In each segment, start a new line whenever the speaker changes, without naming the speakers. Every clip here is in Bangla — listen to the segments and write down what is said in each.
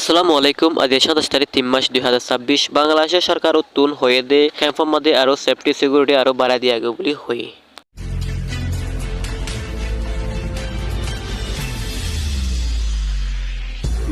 আসসালামু আলাইকুম। আজ 27 তারিখ 3 মাস 2026 বাংলাদেশের সরকার উত্তুন হয়ে দে ক্যাম্পের মধ্যে আরো সেফটি সিকিউরিটি আরো বাড়াই দিয়া গেল বলি হই।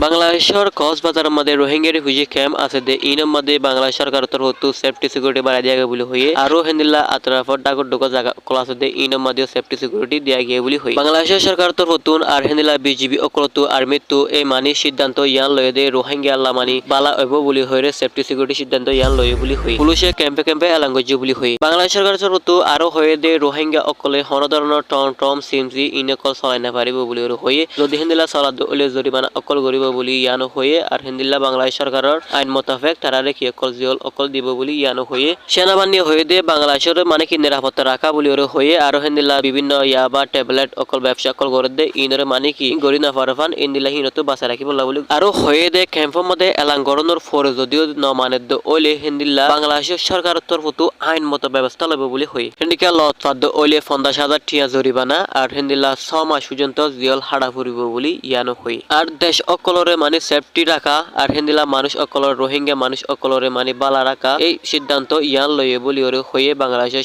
বাংলাদেশের কক্সবাজারের মধ্যে রোহিঙ্গা রিফিউজি ক্যাম্প আছে দে ইনর মধ্যে বাংলাদেশ সরকার তরফ সেফটি সিকিউরিটি বাড়াই দিয়া বলি হয়ে আরো হেন্দিল্লা আতরাফর ডাকর ঢোকা জায়গা ক্লাস দে ইনর মধ্যে সেফটি সিকিউরিটি দিয়া গিয়ে বলি হই। বাংলাদেশের সরকার তরফ আর হেন্দিল্লা বিজিবি অকলতু আর্মি তু এই মানি সিদ্ধান্ত ইয়ান লয়ে দে রোহিঙ্গা আল্লাহ মানি বালা হইব বলি হয়ে সেফটি সিকিউরিটি সিদ্ধান্ত ইয়ান লয়ে বলি হই। পুলিশে ক্যাম্পে এলাঙ্গজ বলি হই। বাংলাদেশ সরকার তরফ আরো হয়ে দে রোহিঙ্গা অকলে হন ধরনের টম সিমজি ইনকল চলাই না পারিব বলি হয়ে যদি হেন্দিল্লা চলা দলে জরিমানা অকল গরিব বলি ইয়ানো হয়ে আর হিন্দিল্লা বাংলাদেশ সরকারের আইন মোতাবেক তারারে কি অকল জিয়ল অকল দিব বলি ইয়ানো হয়ে সেনাবাহিনী হয়ে দে বাংলাদেশের মানে কি নিরাপত্তা রাখা বলি ওরে হয়ে আর হিন্দিল্লা বিভিন্ন ইয়াবা ট্যাবলেট অকল ব্যবসা অকল করে দে ইনরে মানে কি গরি না ফারফান ইন্দিল্লা হিনতো বাঁচা রাখি বলা বলি আরো হয়ে দে ক্যাম্পের মধ্যে এলাং গরনের ফরে যদিও ন মানে দ ওলে হিন্দিল্লা বাংলাদেশের সরকারের তরফ আইন মতো ব্যবস্থা লব বলি হই। হিন্দিকা লত ফাদ ওলে 50,000 টিয়া জরিমানা আর হিন্দিল্লা 6 মাস পর্যন্ত জিয়ল হাড়া ফুরিব বলি ইয়ানো হই। আর দেশ অকলরে মানে সেফটি রাখা আর হিন্দিলা মানুষ অকলর রোহিঙ্গা মানুষ অকলরে মানে বালা রাখা এই সিদ্ধান্ত ইয়ান লয়ে বলি ওরে হয়ে বাংলাদেশের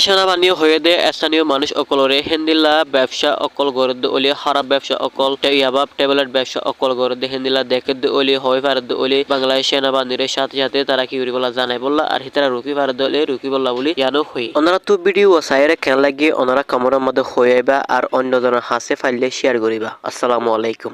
সেনাবাহিনী হয়ে দে স্থানীয় মানুষ অকলরে হিন্দিলা ব্যবসা অকল গড়ে দে ওলি খারাপ ব্যবসা অকল ইয়াবাব ট্যাবলেট ব্যবসা অকল গড়ে দে হিন্দিলা দেখে দে ওলি হয়ে পারে দে ওলি বাংলাদেশ সেনাবাহিনীর সাথে তারা কি বলা জানাই বললা আর হিতারা রুকি পারে দলে রুকি বললা বলি ইয়ানো হই। ওনারা তো ভিডিও সাইরে কেন লাগিয়ে ওনারা কামড়ের মধ্যে হয়ে আর অন্য জনের হাসে ফাইলে শেয়ার করিবা। আসসালামু আলাইকুম।